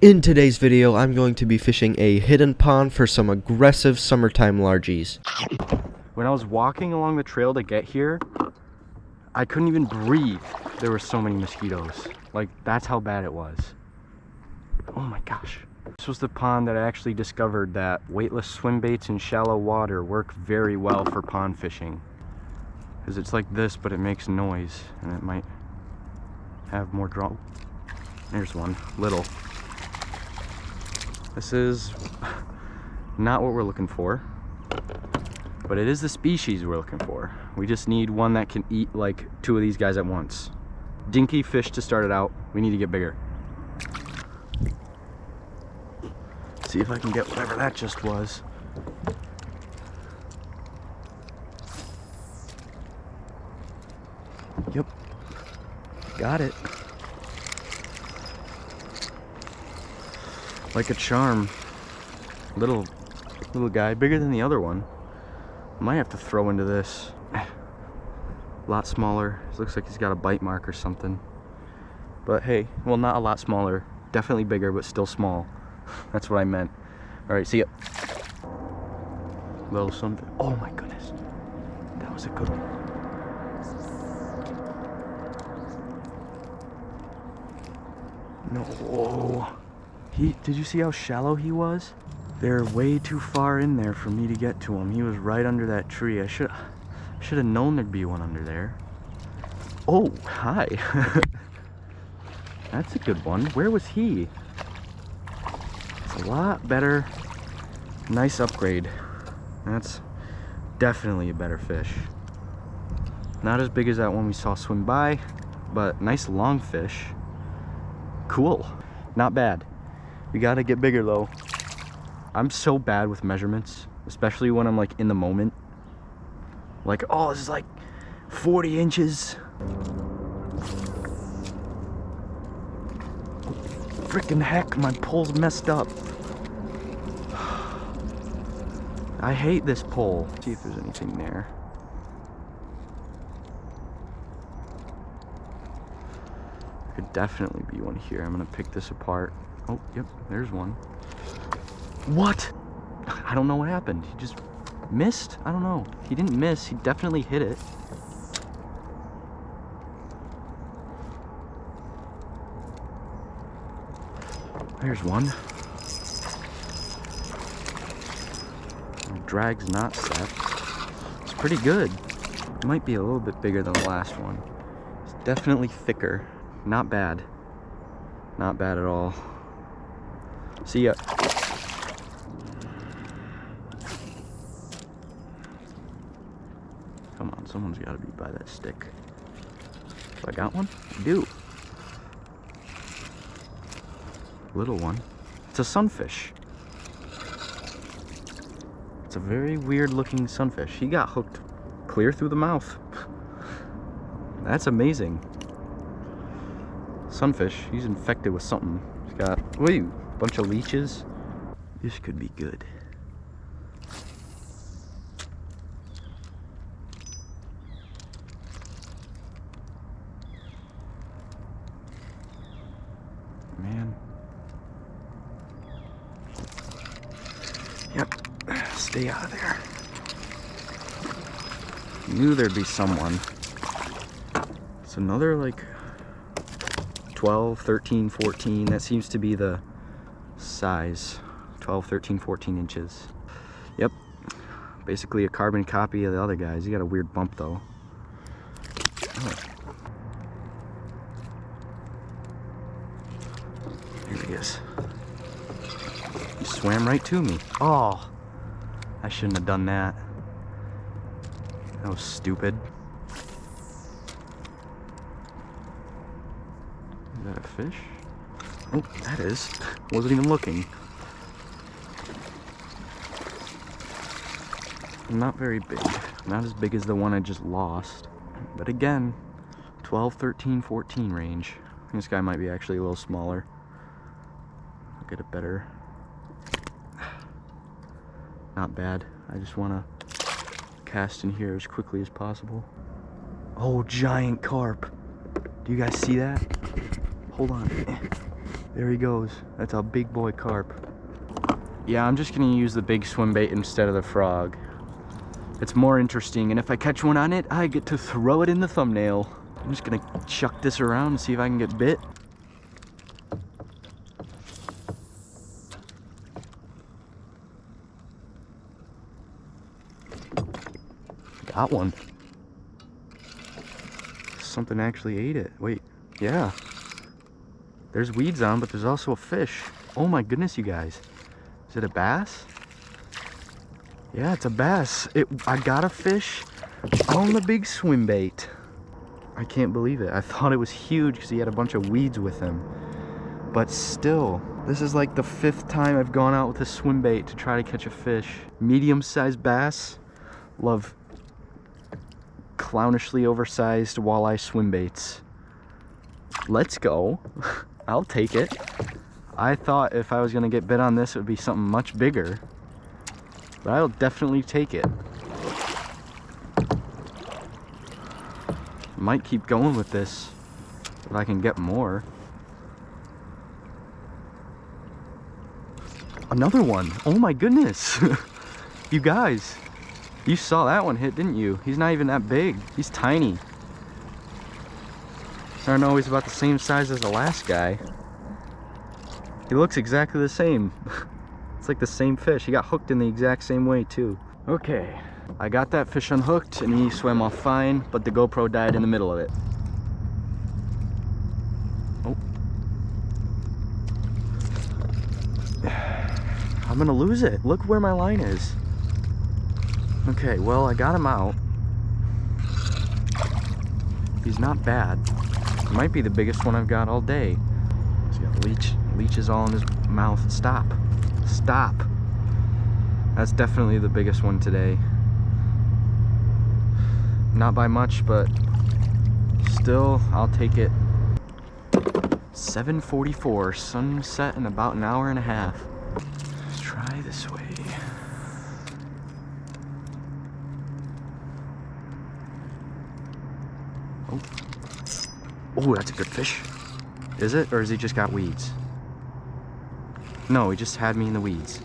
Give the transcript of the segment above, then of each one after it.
In today's video, I'm going to be fishing a hidden pond for some aggressive summertime largies. When I was walking along the trail to get here, I couldn't even breathe. There were so many mosquitoes. Like, that's how bad it was. Oh my gosh. This was the pond that I actually discovered that weightless swim baits in shallow water work very well for pond fishing. Because it's like this, but it makes noise, and it might have more draw. There's one, little. This is not what we're looking for, but it is the species we're looking for. We just need one that can eat like 2 of these guys at once. Dinky fish to start it out. We need to get bigger. See if I can get whatever that just was. Yep, got it. Like a charm. Little guy, bigger than the other one. Might have to throw into this. A lot smaller. It looks like he's got a bite mark or something. But hey, well, not a lot smaller. Definitely bigger, but still small. That's what I meant. All right, see ya. Little something. Oh my goodness, that was a good one. No. Whoa. Did you see how shallow he was? They're way too far in there for me to get to him. He was right under that tree. I should have known there'd be one under there. Oh, hi. That's a good one. Where was he? It's a lot better. Nice upgrade. That's definitely a better fish. Not as big as that one we saw swim by, but nice long fish. Cool. Not bad. We gotta get bigger though. I'm so bad with measurements, especially when I'm like in the moment. Like, oh, this is like 40 inches. Freaking heck, my pole's messed up. I hate this pole. Let's see if there's anything there. There could definitely be one here. I'm gonna pick this apart. Oh, yep, there's one. What? I don't know what happened. He just missed? I don't know. He didn't miss. He definitely hit it. There's one. The drag's not set. It's pretty good. It might be a little bit bigger than the last one. It's definitely thicker. Not bad. Not bad at all. See ya. Come on, someone's got to be by that stick. Do I got one? I do. Little one. It's a sunfish. It's a very weird looking sunfish. He got hooked clear through the mouth. That's amazing. Sunfish, he's infected with something. He's got, wait, a bunch of leeches. This could be good. Man. Yep, stay out of there. Knew there'd be someone. It's another like 12, 13, 14. That seems to be the size. 12, 13, 14 inches. Yep. Basically a carbon copy of the other guys. He got a weird bump though. Oh. Here he is. He swam right to me. Oh, I shouldn't have done that. That was stupid. Is that a fish? Oh, that is. Wasn't even looking. Not very big. Not as big as the one I just lost. But again, 12, 13, 14 range. This guy might be actually a little smaller. I'll get a better. Not bad. I just want to cast in here as quickly as possible. Oh, giant carp. Do you guys see that? Hold on. There he goes. That's a big boy carp. Yeah, I'm just gonna use the big swim bait instead of the frog. It's more interesting, and if I catch one on it, I get to throw it in the thumbnail. I'm just gonna chuck this around and see if I can get bit. Got one. Something actually ate it. Wait, yeah. There's weeds on, but there's also a fish. Oh my goodness, you guys. Is it a bass? Yeah, it's a bass. I got a fish on the big swim bait. I can't believe it. I thought it was huge because he had a bunch of weeds with him. But still, this is like the 5th time I've gone out with a swim bait to try to catch a fish. Medium-sized bass. Love clownishly oversized walleye swim baits. Let's go. I'll take it. I thought if I was gonna get bit on this, it would be something much bigger. But I'll definitely take it. Might keep going with this if I can get more. Another one. Oh my goodness. You guys, you saw that one hit, didn't you? He's not even that big. He's tiny. These aren't always about the same size as the last guy. He looks exactly the same. It's like the same fish. He got hooked in the exact same way too. Okay, I got that fish unhooked and he swam off fine, but the GoPro died in the middle of it. Oh. I'm gonna lose it. Look where my line is. Okay, well, I got him out. He's not bad. It might be the biggest one I've got all day. He's got leeches all in his mouth. Stop. Stop. That's definitely the biggest one today. Not by much, but still, I'll take it. 7:44, sunset in about an hour and a half. Let's try this way. Oh. Oh, that's a good fish. Is it? Or has he just got weeds? No, he just had me in the weeds.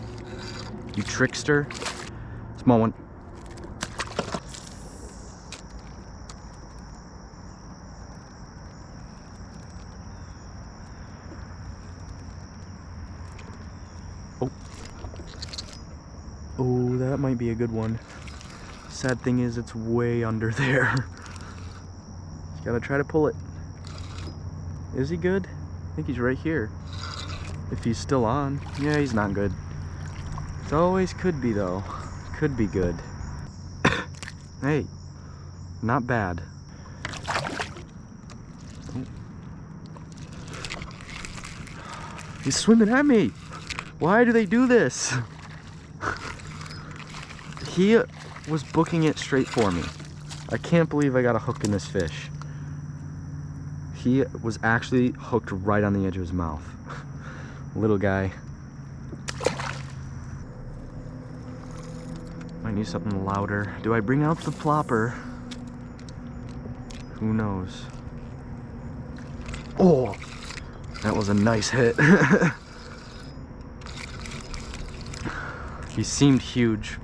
You trickster. Small one. Oh. Oh, that might be a good one. Sad thing is, it's way under there. Gotta try to pull it. Is he good? I think he's right here. If he's still on. Yeah, he's not good. It always could be though. Could be good. Hey, not bad. Oh. He's swimming at me. Why do they do this? He was booking it straight for me. I can't believe I got a hook in this fish. He was actually hooked right on the edge of his mouth. Little guy. I need something louder. Do I bring out the plopper? Who knows? Oh, that was a nice hit. He seemed huge,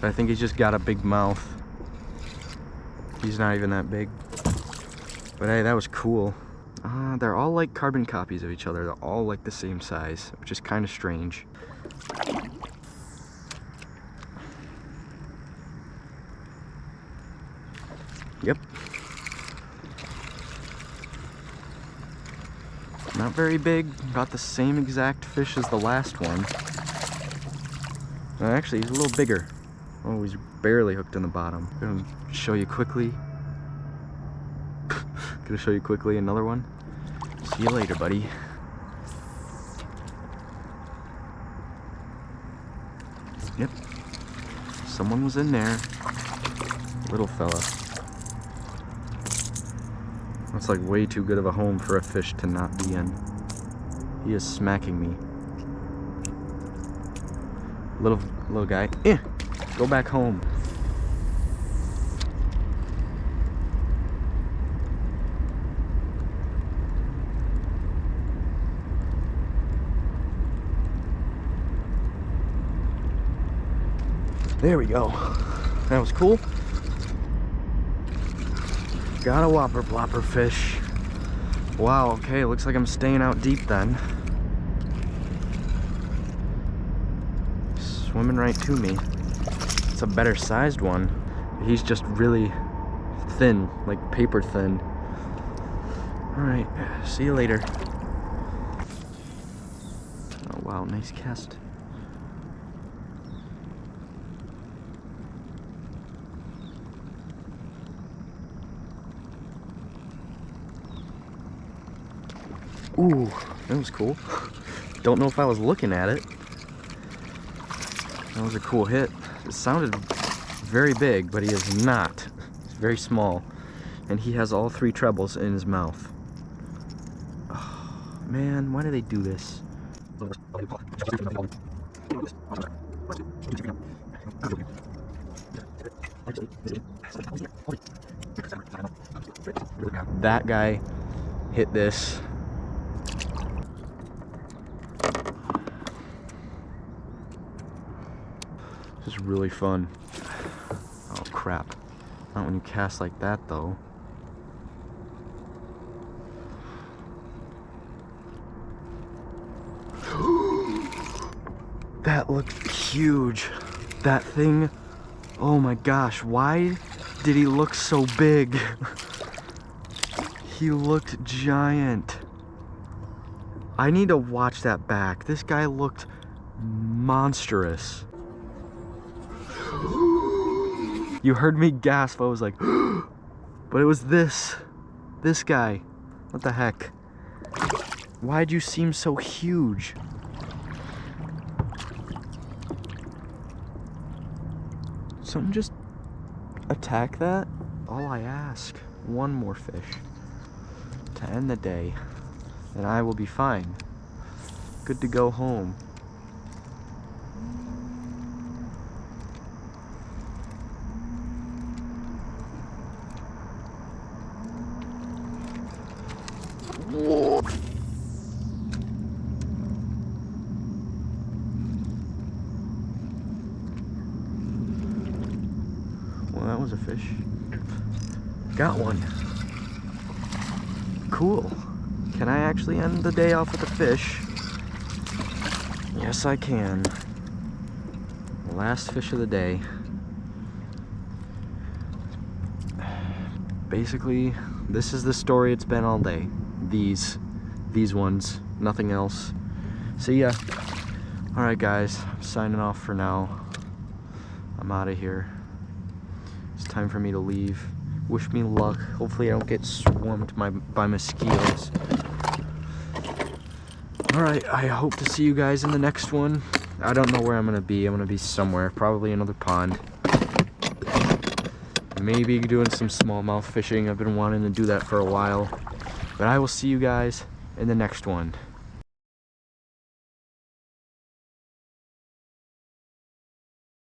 but I think he's just got a big mouth. He's not even that big. But hey, that was cool. They're all like carbon copies of each other. They're all like the same size, which is kind of strange. Yep. Not very big. About the same exact fish as the last one. Actually, he's a little bigger. Oh, he's barely hooked in the bottom. I'm gonna show you quickly. Gonna show you quickly another one. See you later, buddy. Yep. Someone was in there. Little fella. That's like way too good of a home for a fish to not be in. He is smacking me. Little guy. Go back home. There we go. That was cool. Got a whopper plopper fish. Wow, okay, looks like I'm staying out deep then. Swimming right to me. It's a better sized one. He's just really thin, like paper thin. Alright, see you later. Oh wow, nice cast. Ooh, that was cool. Don't know if I was looking at it. That was a cool hit. It sounded very big, but he is not. He's very small. And he has all 3 trebles in his mouth. Oh, man, why do they do this? That guy hit this. This is really fun. Oh crap. Not when you cast like that though. That looked huge. That thing, oh my gosh, why did he look so big? He looked giant. I need to watch that back. This guy looked monstrous. You heard me gasp. I was like, but it was this guy. What the heck? Why'd you seem so huge? Something just attack that? All I ask, one more fish to end the day, and I will be fine. Good to go home. Whoa. Well, that was a fish. Got one. Cool. Can I actually end the day off with a fish? Yes, I can. Last fish of the day. Basically, this is the story it's been all day. These ones, nothing else. See ya. Alright guys, I'm signing off for now. I'm out of here. It's time for me to leave. Wish me luck. Hopefully I don't get swarmed by mosquitoes. Alright, I hope to see you guys in the next one. I don't know where I'm gonna be. I'm gonna be somewhere, probably another pond. Maybe doing some smallmouth fishing. I've been wanting to do that for a while. But I will see you guys in the next one.